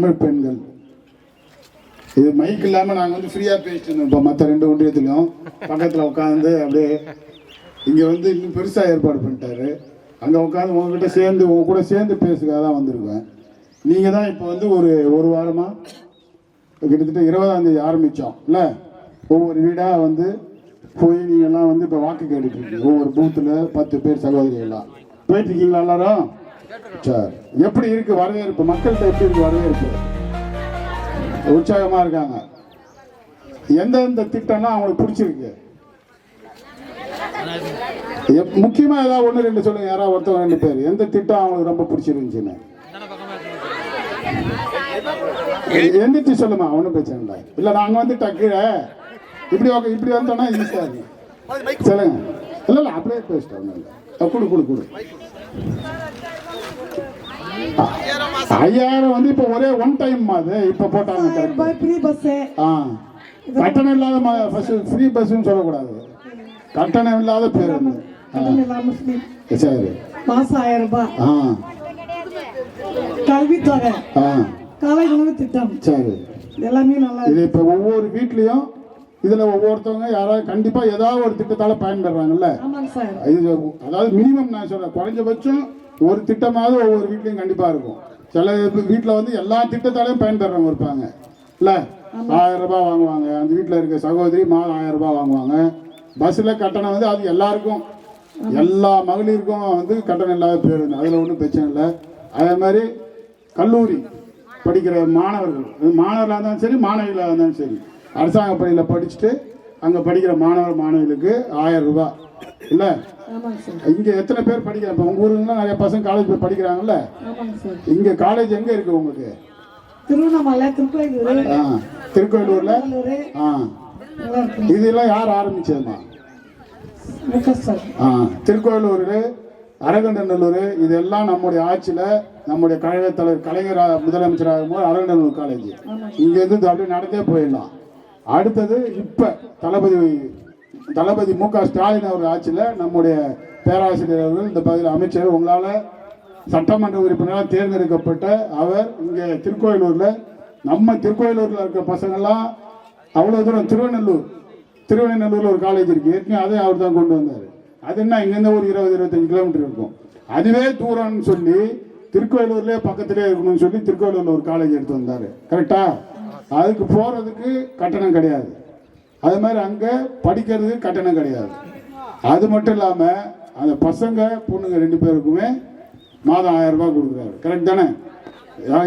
தமிழ் பெண்கள். இது மைக் இல்லாமல் நாங்கள் வந்து ஃப்ரீயாக பேசிட்டு இருந்தோம். இப்போ மற்ற 2 ஒன்றியத்திலையும் பக்கத்தில் உட்காந்து அப்படியே இங்கே வந்து இன்னும் பெருசாக ஏற்பாடு பண்ணிட்டாரு. அங்கே உட்காந்து உங்ககிட்ட சேர்ந்து உங்க கூட சேர்ந்து பேசுறதுக்காக தான் வந்திருக்கேன். நீங்கள் தான் இப்போ வந்து ஒரு வாரமாக கிட்டத்தட்ட 20ஆம் தேதி ஆரம்பித்தோம் இல்லை, ஒவ்வொரு வீடாக வந்து போய் நீங்கள்லாம் வந்து இப்போ வாக்கு கேட்டுட்டு இருக்கீங்க. ஒவ்வொரு பூத்தில் 10 பேர் சகோதரிகள்லாம் போயிட்டு இருக்கீங்களா எல்லாரும்? சரி, எப்படி இருக்கு வரவேற்பு? மக்கள்கிட்ட எப்படி இருக்கு வரவேற்பு? உற்சாகமா இருக்காங்க. எந்தெந்த திட்டம்லாம் அவங்களுக்கு பிடிச்சிருக்கு? முக்கியமா ஏதாவது 1 2 சொல்லுங்க. யாராவது ஒருத்தவங்க 2 பேர் எந்த திட்டம் அவங்களுக்கு ரொம்ப பிடிச்சிருந்துச்சுன்னு எந்திரிச்சு சொல்லுமா. ஒன்றும் பிரச்சனை இல்லை. இல்லை நாங்கள் வந்து டக்குற இப்படி வந்தோம்னா ஈஸியாக இருக்கு. சொல்லுங்க. இல்லை இல்லை அப்படியே பேசிட்டோம். ஒன்றும் இல்லை. கொடு 5000 வந்து இப்போ ஒரே ஒன் டைம் அது இப்போ போட்டாங்க. கட்டணம் இல்லாத ஃப்ரீ பஸ்ன்னு சொல்லக்கூடாது, கட்டணம் இல்லாத பேருந்து. சரி, மாசம் 1000 ரூபாய் கல்வித்தொகை, காலை உணவு திட்டம். சரி, எல்லாமே நல்லா. இது இப்போ ஒவ்வொரு வீட்லயும் இதுல ஒவ்வொருத்தவங்க யாராவது கண்டிப்பா ஏதாவது ஒரு திட்டத்தால பயன்படுறாங்கல்ல. இது அதாவது மினிமம் நான் சொல்றேன், குறைஞ்சபட்சம் ஒரு திட்டமாவது ஒவ்வொரு வீட்லயும் கண்டிப்பா இருக்கும். சில வீட்டுல வந்து எல்லா திட்டத்தாலையும் பயன்பெறவங்க இருப்பாங்க இல்ல. 1000 ரூபாய் வாங்குவாங்க. அந்த வீட்டுல இருக்க சகோதரி மாதம் 1000 ரூபாய் வாங்குவாங்க. பஸ்ல கட்டணம் வந்து அது எல்லாருக்கும், எல்லா மகளிருக்கும் வந்து கட்டணம் இல்லாத பேருந்து, அதுல ஒன்றும் பிரச்சனை இல்லை. அதே மாதிரி கல்லூரி படிக்கிற மாணவர்கள், மாணவர்களாக இருந்தாலும் சரி மாணவிகளாக இருந்தாலும் சரி, அரசாங்க பள்ளியில் படிச்சுட்டு அங்கே படிக்கிற மாணவர்களுக்கு 1000 ரூபாய் இல்லை. இங்கே எத்தனை பேர் படிக்கிறாங்க? இப்போ உங்கள் ஊருலாம் நிறைய பசங்க காலேஜ் போய் படிக்கிறாங்கல்ல. இங்கே காலேஜ் எங்கே இருக்கு உங்களுக்கு? திருவண்ணாமலை, திருக்கோயிலூர்ல. இதெல்லாம் யார் ஆரம்பிச்சதுமா? திருக்கோயிலூர், அரகண்டநல்லூர், இதெல்லாம் நம்முடைய ஆட்சியில் நம்முடைய கழக தலைவர் கலைஞர் முதலமைச்சராக போது அரகண்டநல்லூர் காலேஜ் இங்கேருந்து அப்படியே நடந்தே போயிடலாம். அடுத்தது இப்போ தளபதி மு க ஸ்டாலின் அவர் ஆட்சியில் நம்முடைய பேராசிரியர் அவர்கள் இந்த பகுதியில் அமைச்சர் உங்களால் சட்டமன்ற உறுப்பினராக தேர்ந்தெடுக்கப்பட்ட அவர் இங்கே திருக்கோயிலூரில், நம்ம திருக்கோயிலூரில் இருக்கிற பசங்கள்லாம் அவ்வளோ தூரம் திருவண்ணூரில் ஒரு காலேஜ் இருக்குது, ஏற்கனவே அதை அவர் தான் கொண்டு வந்தார். அது என்ன இங்கேருந்து ஒரு 20-25 கிலோமீட்டர் இருக்கும். அதுவே தூரம்னு சொல்லி திருக்கோயிலூர்லேயே பக்கத்திலே இருக்கணும்னு சொல்லி திருக்கோயிலூரில் ஒரு காலேஜ் எடுத்து வந்தார். கரெக்டா? அதுக்கு போகிறதுக்கு கட்டணம் கிடையாது. அது மாதிரி அங்கே படிக்கிறதுக்கு கட்டணம் கிடையாது. அது மட்டும் இல்லாமல் அந்த பசங்க பொண்ணுங்க 2 பேருக்குமே மாதம் 1000 ரூபாய் கொடுக்குறாரு. கரெக்ட் தானே?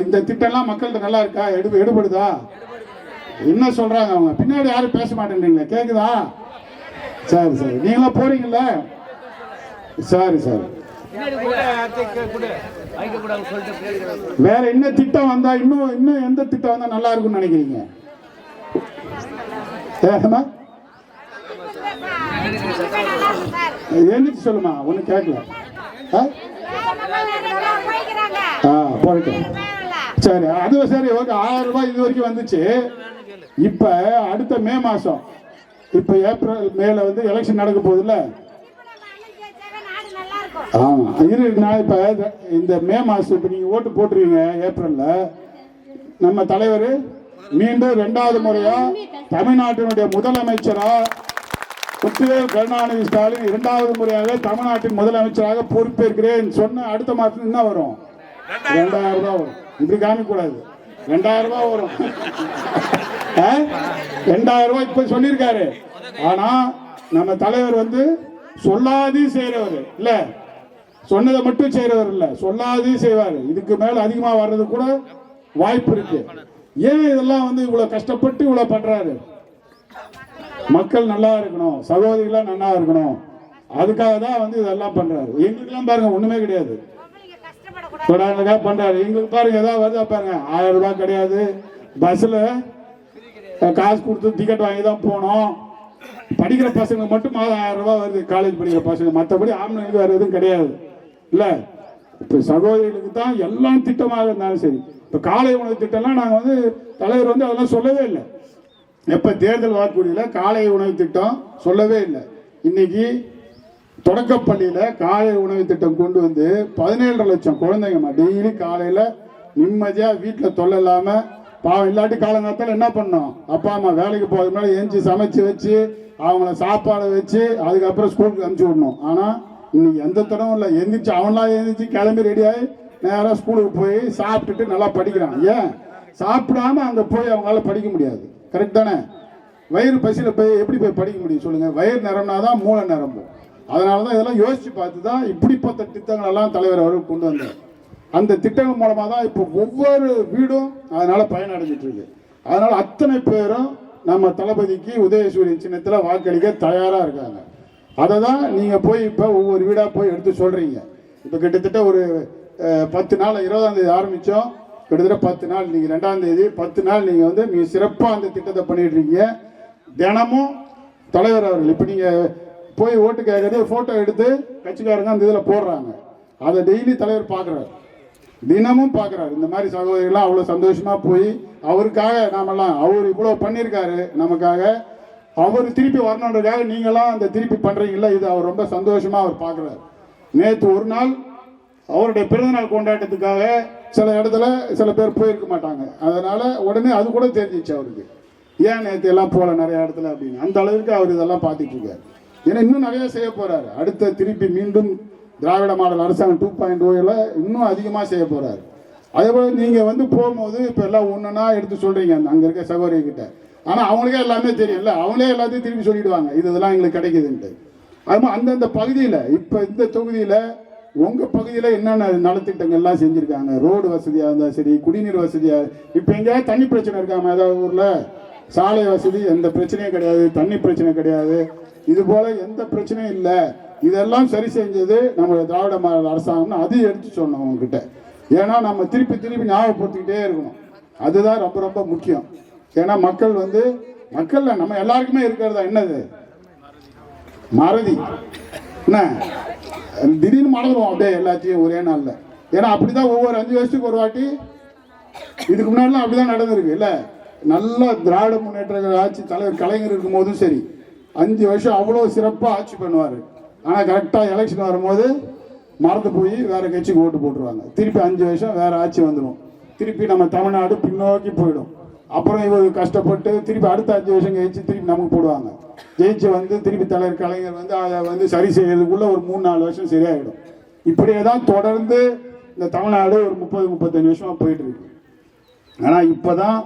இந்த திட்டம்லாம் மக்கள்கிட்ட நல்லா இருக்கா? எடுபடுதா? என்ன சொல்றாங்க அவங்க? பின்னாடி யாரும் பேச மாட்டேன்றீங்களா? கேக்குதா? சரி, நீங்களாம் போறீங்கல்ல? சரி, வேற என்ன திட்டம் வந்தா இன்னும் எந்த திட்டம் வந்தா நல்லா இருக்கும்னு நினைக்கிறீங்க? எழுந்திரிச்சு சொல்லுமா. ஒண்ணு கேட்கல. சரி, அது சரி, ஓகே. 1000 ரூபாய் இது வரைக்கும் வந்துச்சு. இப்ப அடுத்த மே மாசம், இப்ப ஏப்ரல் மேல வந்து எலெக்ஷன் நடக்க போகுதுல்ல. நான் இப்ப இந்த மே மாசம் இப்ப நீங்க ஓட்டு போட்டுருவீங்க. ஏப்ரல்ல நம்ம தலைவர் மீண்டும் 2வது முறையா தமிழ்நாட்டினுடைய முதலமைச்சரா முத்துவேல் கருணாநிதி ஸ்டாலின் 2வது முறையாக தமிழ்நாட்டின் முதலமைச்சராக பொறுப்பேற்கிறேன் சொன்ன அடுத்த மாசம் என்ன வரும்? 2000 ரூபாய் வரும். இப்படி காமிக்க கூடாது. 2000 ரூபாய் வரும். 2000 ரூபாய் இப்ப சொல்லியிருக்காரு. ஆனா நம்ம தலைவர் வந்து சொல்லாதே செய்யறவர் இல்ல, சொன்னதை மட்டும் செய்யறவர் இல்ல, சொல்லாதே செய்வார். இதுக்கு மேல அதிகமா வர்றது கூட வாய்ப்பு இருக்கு. ஏன் இதெல்லாம் வந்து இவ்வளவு கஷ்டப்பட்டு இவ்வளவு பண்றாரு? மக்கள் நல்லா இருக்கணும், சகோதரிகளா நல்லா இருக்கணும், அதுக்காக தான் வந்து இதெல்லாம் பண்றாரு. எங்களுக்கெல்லாம் பாருங்க ஒண்ணுமே கிடையாது, பண்றாரு. எங்களுக்கு பாருங்க ஏதாவது வருதா பாருங்க. 1000 ரூபாய் கிடையாது. பஸ்ல காசு கொடுத்து டிக்கெட் வாங்கி தான் போனோம். படிக்கிற பசங்க மட்டும் மாதம் 1000 ரூபாய் வருது, காலேஜ் படிக்கிற பசங்க. மற்றபடி ஆம்பளைங்களுக்கு வேற எதுவும் கிடையாது இல்ல. இப்ப சகோதரிகளுக்கு தான் எல்லாம் திட்டமாக இருந்தாலும் சரி. இப்ப காலை உணவு திட்டம்லாம் நாங்க வந்து தலைவர் வந்து அதெல்லாம் சொல்லவே இல்லை. எப்ப தேர்தல் வாக்குறுதியில காலை உணவு திட்டம் சொல்லவே இல்லை. இன்னைக்கு தொடக்கப்பள்ளியில காலை உணவு திட்டம் கொண்டு வந்து 17.5 லட்சம் குழந்தைங்க டெய்லி காலையில நிம்மதியாக வீட்டில் தொல்லை இல்லாமல் பாவம் இல்லாட்டி காலங்காலத்தில் என்ன பண்ணோம், அப்பா அம்மா வேலைக்கு போகிறது மேலே ஏஞ்சி சமைச்சு வச்சு அவங்கள சாப்பாடு வச்சு அதுக்கப்புறம் ஸ்கூலுக்கு அனுப்பிச்சி விடணும். ஆனால் இன்னைக்கு எந்த தடவும் இல்லை, எந்திரிச்சு அவன்லாம் எந்திரிச்சு கிளம்பி ரெடியாகி நேராக ஸ்கூலுக்கு போய் சாப்பிட்டுட்டு நல்லா படிக்கிறான். ஏன் சாப்பிடாம அங்கே போய் அவங்களால படிக்க முடியாது? கரெக்ட் தானே? வயிறு பசியில் போய் எப்படி போய் படிக்க முடியும் சொல்லுங்கள்? வயிறு நிரம்பினாதான் மூளை நிரம்பும். அதனால தான் இதெல்லாம் யோசித்து பார்த்து தான் இப்படிப்பட்ட திட்டங்கள் எல்லாம் தலைவர் அவர்கள் கொண்டு வந்தார். அந்த திட்டங்கள் மூலமாக தான் இப்போ ஒவ்வொரு வீடும் அதனால பயனடைஞ்சிட்டு இருக்கு. அதனால அத்தனை பேரும் நம்ம தளபதிக்கு உதயசூரியன் சின்னத்தில் வாக்களிக்க தயாராக இருக்காங்க. அதை தான் நீங்கள் போய் இப்போ ஒவ்வொரு வீடாக போய் எடுத்து சொல்கிறீங்க. இப்போ கிட்டத்தட்ட ஒரு 10 நாள், 20ஆம் தேதி ஆரம்பித்தோம், கிட்டத்தட்ட 10 நாள், நீங்கள் 2ஆம் தேதி 10 நாள் நீங்கள் வந்து மிக சிறப்பாக அந்த திட்டத்தை பண்ணிட்டு இருக்கீங்க. தினமும் தலைவர் அவர்கள் இப்போ நீங்கள் போய் ஓட்டு கேட்கறது ஃபோட்டோ எடுத்து கட்சிக்காரங்க அந்த இதில் போடுறாங்க. அதை டெய்லி தலைவர் பார்க்குறாரு, தினமும் பார்க்குறாரு. இந்த மாதிரி சகோதரிகள்லாம் அவ்வளோ சந்தோஷமாக போய் அவருக்காக நாமெல்லாம் அவர் இவ்வளோ பண்ணியிருக்காரு நமக்காக, அவர் திருப்பி வரணுன்றதுக்காக நீங்களாம் அந்த திருப்பி பண்ணுறீங்களா, இது அவர் ரொம்ப சந்தோஷமாக அவர் பார்க்குறாரு. நேற்று ஒரு நாள் அவருடைய பிறந்தநாள் கொண்டாட்டத்துக்காக சில இடத்துல சில பேர் போயிருக்க மாட்டாங்க. அதனால் உடனே அது கூட தெரிஞ்சிச்சு அவருக்கு, ஏன் நேற்று எல்லாம் போகல நிறைய இடத்துல அப்படின்னு. அந்த அளவுக்கு அவர் இதெல்லாம் பார்த்துட்டு இருக்காரு. ஏன்னா இன்னும் நிறைய செய்ய போகிறாரு. அடுத்த திருப்பி மீண்டும் திராவிட மாடல் அரசாங்கம் 2.0 இன்னும் அதிகமாக செய்ய போகிறாரு. அதே போல் நீங்கள் வந்து போகும்போது இப்போ எல்லாம் ஒன்றுனா எடுத்து சொல்கிறீங்க அங்கே இருக்க சகோதரிகிட்ட. ஆனால் அவங்களுக்கே எல்லாமே தெரியும்ல, அவங்களே எல்லாத்தையும் திருப்பி சொல்லிடுவாங்க இதெல்லாம் எங்களுக்கு கிடைக்குதுன்ட்டு. அதுமாதிரி அந்தந்த பகுதியில் இப்போ இந்த தொகுதியில் உங்கள் பகுதியில் என்னென்ன நலத்திட்டங்கள்லாம் செஞ்சுருக்காங்க, ரோடு வசதியாக இருந்தால் சரி, குடிநீர் வசதியாக, இப்போ எங்கேயாவது தண்ணி பிரச்சனை இருக்காமல் ஏதாவது ஊரில் சாலை வசதி எந்த பிரச்சனையும் கிடையாது, தண்ணி பிரச்சனை கிடையாது, இது போல் எந்த பிரச்சனையும் இல்லை. இதெல்லாம் சரி செஞ்சது நம்மளுடைய திராவிட மாடல் அரசாங்கம்னு அதையும் எடுத்து சொன்னோம் உங்ககிட்ட. ஏன்னா நம்ம திருப்பி திருப்பி ஞாபகப்படுத்திக்கிட்டே இருக்கணும், அதுதான் ரொம்ப ரொம்ப முக்கியம். ஏன்னா மக்கள் வந்து மக்கள் நம்ம எல்லாருக்குமே இருக்கிறதா என்னது மறதி, என்ன திடீர்னு மறந்துடுவோம் அப்படியே எல்லாத்தையும் ஒரே நாளில். ஏன்னா அப்படிதான் ஒவ்வொரு 5 வருஷத்துக்கு ஒரு வாட்டி, இதுக்கு முன்னாடிலாம் அப்படிதான் நடந்திருக்கு இல்லை. நல்ல திராவிட முன்னேற்ற ஆட்சி தலைவர் கலைஞர் இருக்கும் போதும் சரி 5 வருஷம் அவ்வளோ சிறப்பாக ஆட்சி பண்ணுவார். ஆனால் கரெக்டாக எலெக்ஷன் வரும்போது மறந்து போய் வேற கட்சிக்கு ஓட்டு போட்டுருவாங்க. திருப்பி 5 வருஷம் வேற ஆட்சி வந்துடும், திருப்பி நம்ம தமிழ்நாடு பின்னோக்கி போயிடும். அப்புறம் இவர் கஷ்டப்பட்டு திருப்பி அடுத்த 5 வருஷம் கழிச்சு திருப்பி நமக்கு போடுவாங்க. ஜெயிச்சு வந்து திருப்பி தலைவர் கலைஞர் வந்து அதை வந்து சரி செய்யறதுக்குள்ள ஒரு 3-4 வருஷம் சரியாயிடும். இப்படியே தான் தொடர்ந்து இந்த தமிழ்நாடு ஒரு 30-35 வருஷமா போயிட்டு இருக்கு. ஆனால் இப்போதான்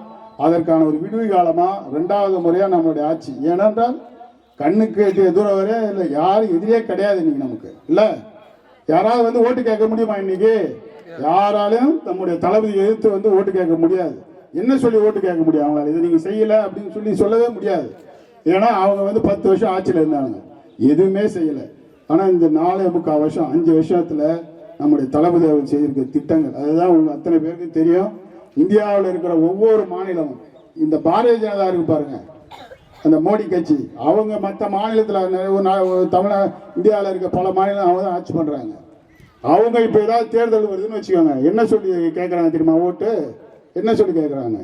அதற்கான ஒரு விடுவி காலமாக 2வது முறையாக நம்மளுடைய ஆட்சி. ஏனென்றால் கண்ணுக்கு எட்டிய தூரம் வரையே இல்லை, யாரும் எதிரியே கிடையாது இன்னைக்கு நமக்கு இல்லை. யாராவது வந்து ஓட்டு கேட்க முடியுமா இன்னைக்கு? யாராலையும் நம்முடைய தளபதி எதிர்த்து வந்து ஓட்டு கேட்க முடியாது. என்ன சொல்லி ஓட்டு கேட்க முடியும் அவங்களால? இதை நீங்கள் செய்யலை அப்படின்னு சொல்லவே முடியாது. ஏன்னா அவங்க வந்து 10 வருஷம் ஆட்சியில் இருந்தாங்க, எதுவுமே செய்யலை. ஆனால் இந்த 4.25 வருஷம் 5 வருஷத்தில் நம்முடைய தளபதி அவர்கள் செய்திருக்க திட்டங்கள் அதுதான் உங்கள் அத்தனை பேருக்கும் தெரியும். இந்தியாவில் இருக்கிற ஒவ்வொரு மாநிலமும் இந்த பாரதிய ஜனதா இருக்கு பாருங்க, அந்த மோடி கட்சி, அவங்க மற்ற மாநிலத்தில் இந்தியாவில் இருக்க பல மாநிலம் அவங்க தான் ஆட்சி பண்ணுறாங்க. அவங்க இப்போ ஏதாவது தேர்தல் வருதுன்னு வச்சுக்கோங்க, என்ன சொல்லி கேட்குறாங்க தெரியுமா? ஓட்டு என்ன சொல்லி கேட்குறாங்க?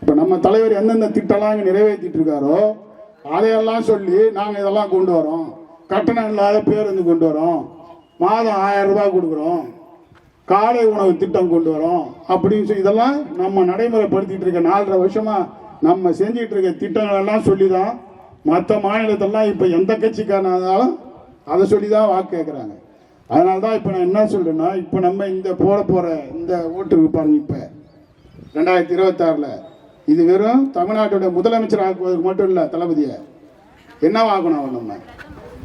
இப்போ நம்ம தலைவர் எந்தெந்த திட்டம்லாம் இங்கே நிறைவேற்றிட்டு இருக்காரோ அதையெல்லாம் சொல்லி நாங்கள் இதெல்லாம் கொண்டு வரோம், கட்டணம் இல்லாத பேருந்து கொண்டு வரோம், மாதம் 1000 ரூபாய் கொடுக்குறோம், காலை உணவு திட்டம் கொண்டு வரோம் அப்படின்னு சொல்லி இதெல்லாம் நம்ம நடைமுறைப்படுத்திட்டு இருக்க 4.5 வருஷமா நம்ம செஞ்சிட்டு இருக்க திட்டங்கள் எல்லாம் சொல்லி தான் மற்ற மாநிலத்திலாம் இப்போ எந்த கட்சிக்காரனாலும் அதை சொல்லி தான் வாக்கு கேட்குறாங்க. அதனால தான் இப்போ நான் என்ன சொல்றேன்னா, இப்போ நம்ம இந்த போற இந்த ஓட்டு பாருங்க, இப்போ 2026 இது வெறும் தமிழ்நாட்டுடைய முதலமைச்சர் ஆக்குவதற்கு மட்டும் இல்லை, தளபதியை என்னவாகணும் அவர் நம்ம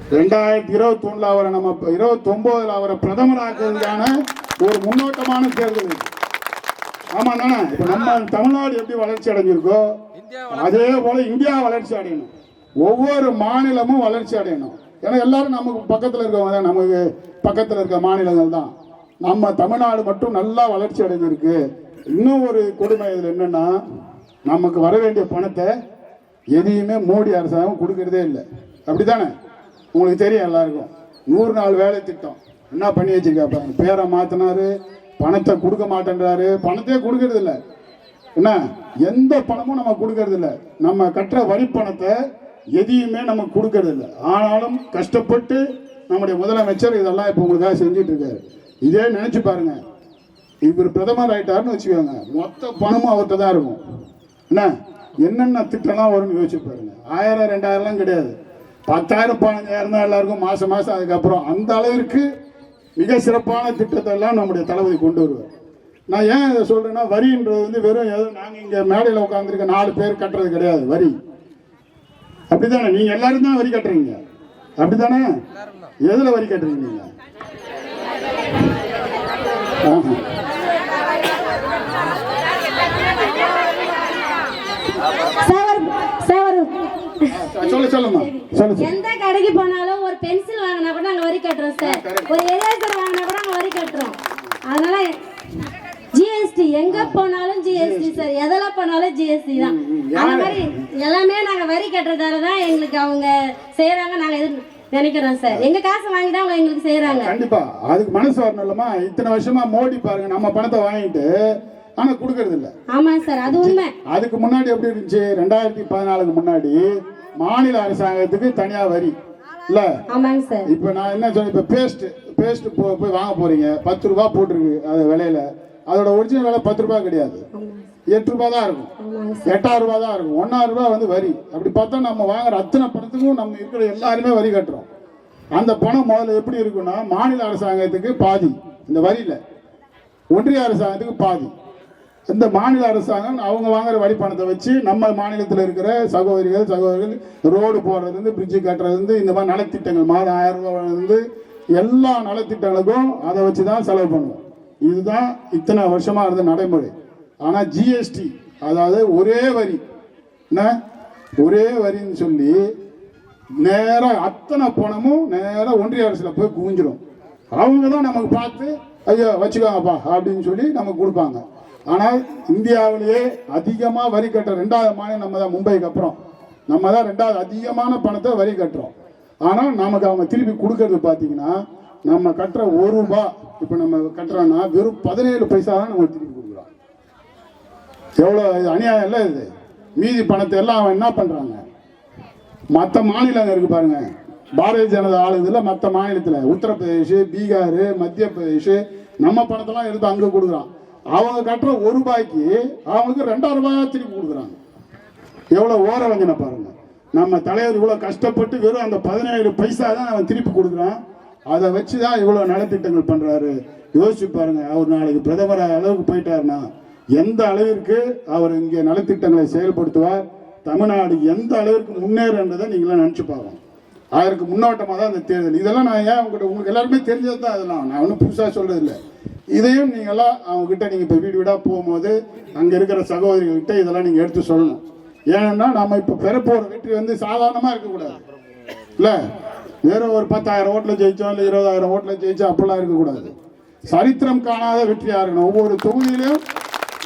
2021 அவரை நம்ம 29 அவரை பிரதமர் ஆக்குவதற்கான ஒரு முன்னோட்டமான தேர்தல். ஆமா தானே? இப்ப நம்ம தமிழ்நாடு எப்படி வளர்ச்சி அடைஞ்சிருக்கோ அதே போல இந்தியா வளர்ச்சி அடையணும், ஒவ்வொரு மாநிலமும் வளர்ச்சி அடையணும். ஏன்னா எல்லாரும் நமக்கு பக்கத்தில் இருக்கவங்க தான், நமக்கு பக்கத்தில் இருக்க மாநிலங்கள் தான். நம்ம தமிழ்நாடு மட்டும் நல்லா வளர்ச்சி அடைஞ்சிருக்கு. இன்னும் ஒரு கொடுமை இதில் என்னன்னா, நமக்கு வர வேண்டிய பணத்தை எதையுமே மோடி அரசாங்கம் கொடுக்கறதே இல்லை. அப்படித்தானே? உங்களுக்கு தெரியும் எல்லாருக்கும். 100 நாள் வேலை திட்டம் என்ன பண்ணி வச்சிருக்கா, பேரை மாத்தினாரு, பணத்தை கொடுக்க மாட்டேன்றாரு, பணத்தையே கொடுக்கறது இல்லை. என்ன எந்த பணமும் நம்ம கொடுக்கறது இல்லை, நம்ம கட்டுற வரி பணத்தை எதையுமே நம்ம கொடுக்கறது இல்லை. ஆனாலும் கஷ்டப்பட்டு நம்முடைய முதலமைச்சர் இதெல்லாம் இப்போ உங்களுக்காக செஞ்சுட்டு இருக்காரு. இதே நினைச்சு பாருங்க, இவர் பிரதமர் ஆயிட்டாருன்னு வச்சுக்கோங்க, மொத்த பணமும் அவர்கிட்ட தான் இருக்கும். என்ன என்னென்ன திட்டம்லாம் வரும்னு யோசிச்சு பாருங்க. 1000 2000லாம் கிடையாது, 10,000 15,000 தான் எல்லாருக்கும் மாசம் மாசம். அதுக்கப்புறம் அந்த அளவிற்கு மிக சிறப்பான திட்டத்தை எல்லாம் நம்முடைய தளபதி கொண்டு வருவார். நான் ஏன் இதை சொல்றேன்னா, வரின்றது வந்து வெறும் ஏதோ நாங்கள் இங்கே மேடையில் உட்காந்துருக்க 4 பேர் கட்டுறது கிடையாது. வரி அப்படித்தானே, நீங்க எல்லாரும் தான் வரி கட்டுறீங்க, அப்படித்தானே? எதுல வரி கட்டுறீங்க நீங்க? சொல்லுமா சொல்லு. எந்த கடைக்கு போனாலும் ஒரு பென்சில் வாங்கினா கூட நாங்க வரி கட்டுறோம் சார், ஒரு எரேசர் வாங்கினா கூட நாங்க வரி கட்டுறோம். அதனால ஜிஎஸ்டி எங்க போனாலும் ஜிஎஸ்டி சார், எதெல்லாம் போனாலும் ஜிஎஸ்டி தான். அந்த மாதிரி எல்லாமே நாங்க வரி கட்டுறதால தான் எங்களுக்கு அவங்க செய்யறாங்க, நாங்க நினைக்கிறோம் சார். எங்க காசு வாங்கி தான் அவங்க எங்களுக்கு செய்யறாங்க. கண்டிப்பா அதுக்கு மனசு வரணும் இல்லமா? இத்தனை வருஷமா மோடி பாருங்க, நம்ம பணத்தை வாங்கிட்டு ஆனா குடுக்கறது இல்ல. ஆமா சார், அது உண்மை. அதுக்கு முன்னாடி எப்படி இருந்துச்சு? 2014க்கு முன்னாடி மாநில அரசாங்கத்துக்கு தனியா வரி இல்ல? ஆமாங்க சார். இப்ப நான் என்ன சொல்றேன், இப்ப பேஸ்ட் போய் வாங்க போறீங்க, 10 ரூபாய் போட்டிருக்கு அது விலையில. அதோட ஒரிஜினல் விலை 10 ரூபாய் கிடையாது, 8 ரூபாய் தான் இருக்கும், 8,000 ரூபாய் தான் இருக்கும். 1,000 ரூபாய் வந்து வரி. அப்படி பார்த்தா நம்ம வாங்குற அத்தனை பணத்துக்கும் நம்ம இருக்கிற எல்லாருமே வரி கட்டுறோம். அந்த பணம் முதல்ல எப்படி இருக்குன்னா, மாநில அரசாங்கத்துக்கு பாதி இந்த வரியில, ஒன்றிய அரசாங்கத்துக்கு பாதி. இந்த மாநில அரசாங்கம் அவங்க வாங்குற வரி பணத்தை வச்சு நம்ம மாநிலத்தில் இருக்கிற சகோதரிகள் ரோடு போடுறதுலேருந்து பிரிட்ஜு கட்டுறதுலேருந்து இந்த மாதிரி நலத்திட்டங்கள் மாதம் 1000 ரூபாயிலிருந்து எல்லா நலத்திட்டங்களுக்கும் அதை வச்சு தான் செலவு பண்ணுவோம். இதுதான் இத்தனை வருஷமா இருந்த நடைமுறை. ஆனா ஜிஎஸ்டி, அதாவது ஒரே வரி, என்ன ஒரே வரின்னு சொல்லி நேரா அத்தனை பணமும் நேரா ஒன்றிய அரசுல போய் குவிஞ்சிரும். அவங்க தான் நமக்கு பார்த்து ஐயோ வச்சுக்கோங்கப்பா அப்படின்னு சொல்லி நமக்கு கொடுப்பாங்க. ஆனால் இந்தியாவிலேயே அதிகமா வரி கட்டுற 2வது மாநிலம் நம்ம தான். மும்பைக்கு அப்புறம் நம்ம தான் 2வது அதிகமான பணத்தை வரி கட்டுறோம். ஆனால் நமக்கு அவங்க திருப்பி கொடுக்கறது பார்த்தீங்கன்னா, நம்ம கட்டுற 1 ரூபாய் இப்போ நம்ம கட்டுறோம்னா வெறும் 17 பைசா தான் நம்ம திருப்பி கொடுக்குறோம். எவ்வளோ அநியாயம் இல்லை இது? மீதி பணத்தை எல்லாம் அவன் என்ன பண்றாங்க? மற்ற மாநிலங்கள் இருக்கு பாருங்க, பாரதிய ஜனதா ஆளுதுல மற்ற மாநிலத்தில் உத்தரப்பிரதேஷ், பீகார், மத்திய பிரதேஷ் நம்ம பணத்தெல்லாம் எடுத்து அங்கே கொடுக்குறான். அவங்க கட்டுற 1 ரூபாய்க்கு அவங்களுக்கு 2,000 ரூபாயா திருப்பி கொடுக்குறாங்க. எவ்வளவு ஓரவஞ்சனை பாருங்க. நம்ம தலைவர் இவ்வளவு கஷ்டப்பட்டு வெறும் அந்த 17 பைசா தான் அவன் திருப்பி கொடுக்குறான். அதை வச்சுதான் இவ்வளவு நலத்திட்டங்கள் பண்றாரு. யோசிச்சு பாருங்க, அவர் நாளைக்கு பிரதமர் அளவுக்கு போயிட்டாருன்னா எந்த அளவிற்கு அவர் இங்கே நலத்திட்டங்களை செயல்படுத்துவார், தமிழ்நாடு எந்த அளவிற்கு முன்னேறன்றதை நீங்களாம் நினைச்சு பார்க்கணும். அதற்கு முன்னோட்டமாக தான் இந்த தேர்தல். இதெல்லாம் நான் ஏன் உங்களுக்கு எல்லாருமே தெரிஞ்சது தான். அதெல்லாம் நான் ஒன்றும் புதுசாக சொல்றது இல்லை. இதையும் நீங்களாம் அவங்க கிட்ட நீங்க இப்போ வீடு வீடாக போகும்போது அங்க இருக்கிற சகோதரிகள்கிட்ட இதெல்லாம் நீங்க எடுத்து சொல்லணும். ஏன்னா நம்ம இப்போ பெறப்போற வெற்றி வந்து சாதாரணமா இருக்கக்கூடாது இல்ல. வேற ஒரு 10,000 ஓட்டில் ஜெயிச்சோம் இல்லை 20,000 ஓட்டில் ஜெயிச்சோம் அப்படிலாம் இருக்கக்கூடாது. சரித்திரம் காணாத வெற்றியா இருக்கணும். ஒவ்வொரு தொகுதியிலும்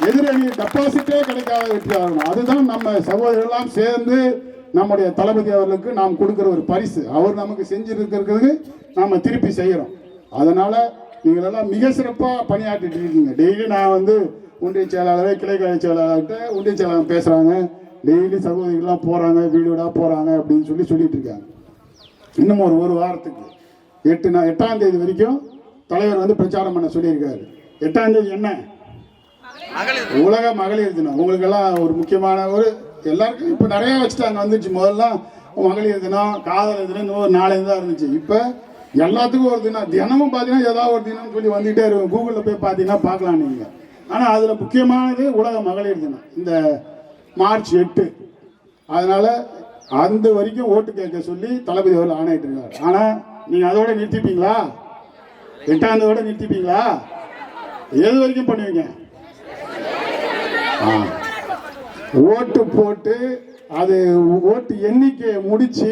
எதிரணி டெபாசிட்டே கிடைக்காத வெற்றியா இருக்கணும். அதுதான் நம்ம சகோதரர்கள்லாம் சேர்ந்து நம்முடைய தளபதி அவர்களுக்கு நாம் கொடுக்கிற ஒரு பரிசு. அவர் நமக்கு செஞ்சிருக்கிறதுக்கு நாம திருப்பி செய்யறோம். அதனால நீங்கள் எல்லாம் மிக சிறப்பாக பணியாற்றிட்டு இருக்கீங்க. டெய்லி நான் வந்து ஒன்றிய செயலாளர், கிளைக்கழக செயலாளர்கிட்ட ஒன்றிய செயலாளர் பேசுறாங்க, டெய்லி சகோதரிகள்லாம் போறாங்க, வீடு வீடா போறாங்க அப்படின்னு சொல்லிட்டு இருக்காங்க. இன்னும் ஒரு வாரத்துக்கு 8ஆம் தேதி வரைக்கும் தலைவர் வந்து பிரச்சாரம் பண்ண சொல்லியிருக்காரு. 8ஆம் தேதி என்ன? உலக மகளிர் தினம். உங்களுக்கு எல்லாம் ஒரு முக்கியமான எல்லாருக்கும் இப்ப நிறைய வச்சுட்டாங்க, வந்துச்சு. முதல்ல மகளிர் தினம், காதலர் தினம், இன்னும் ஒரு 4 தான் இருந்துச்சு. இப்ப எல்லாத்துக்கும் ஒரு தினம், தினமும் பார்த்தீங்கன்னா ஏதாவது ஒரு தினம் சொல்லி வந்துட்டே இருக்கும். கூகுளில் போய் பார்த்தீங்கன்னா பார்க்கலாம் நீங்க. ஆனால் அதுல முக்கியமானது உலக மகளிர் தினம், இந்த மார்ச் 8. அதனால அந்த வரைக்கும் ஓட்டு கேட்க சொல்லி தளபதி அவர்கள் ஆணையிட்டு இருக்காரு. ஆனா நீங்க அதோட நிறுத்திப்பீங்களா? 8ஆம் தேதியோட நிறுத்திப்பீங்களா? எது வரைக்கும் பண்ணுவீங்க? ஓட்டு போட்டு அது ஓட்டு எண்ணிக்கை முடிச்சு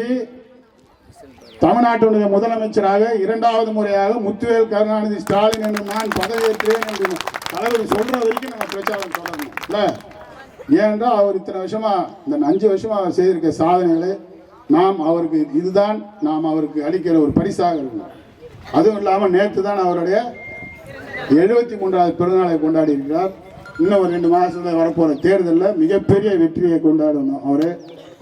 தமிழ்நாட்டுடைய முதலமைச்சராக 2வது முறையாக முத்துவேல் கருணாநிதி ஸ்டாலின் என்று நான் பதவியேற்றேன் என்று தலைவர் சொல்ற வரைக்கும் நம்ம பிரச்சாரம் தொடரணும் இல்ல. ஏனென்றால் அவர் இத்தனை வருஷமா, இந்த 5 வருஷமா அவர் செய்திருக்க சாதனைகளை நாம் அவருக்கு இதுதான் நாம் அவருக்கு அளிக்கிற ஒரு பரிசாக இருக்கணும். அதுவும் இல்லாமல் நேற்று தான் அவருடைய 73வது பிறந்தநாளை கொண்டாடி இருக்கிறார். இன்னும் ஒரு 2 மாதத்துல வரப்போற தேர்தலில் மிகப்பெரிய வெற்றியை கொண்டாடணும் அவரு.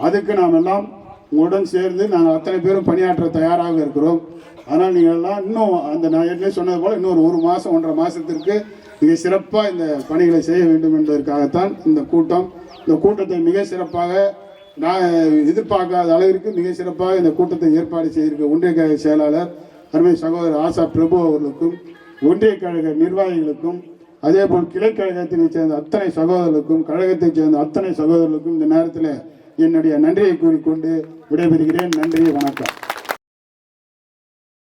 அதுக்கு நாம் எல்லாம் உங்களுடன் சேர்ந்து நாங்கள் அத்தனை பேரும் பணியாற்ற தயாராக இருக்கிறோம். அதனால் நீங்கள் எல்லாம் இன்னும் அந்த நான் ஏற்கனவே சொன்னது போல இன்னொரு 1 மாதம் 1.5 மாதத்திற்கு மிக சிறப்பாக இந்த பணிகளை செய்ய வேண்டும் என்பதற்காகத்தான் இந்த கூட்டம். இந்த கூட்டத்தை மிக சிறப்பாக நான் எதிர்பார்க்காத அளவிற்கு மிக சிறப்பாக இந்த கூட்டத்தை ஏற்பாடு செய்திருக்க ஒன்றிய கழக செயலாளர் அருமை சகோதரர் ஆசா பிரபு அவர்களுக்கும், ஒன்றிய கழக நிர்வாகிகளுக்கும், அதேபோல் கிளைக்கழகத்தினை சேர்ந்த அத்தனை சகோதரர்களுக்கும், கழகத்தைச் சேர்ந்த அத்தனை சகோதரர்களுக்கும் இந்த நேரத்தில் என்னுடைய நன்றியை கூறிக்கொண்டு விடைபெறுகிறேன். நன்றி, வணக்கம்.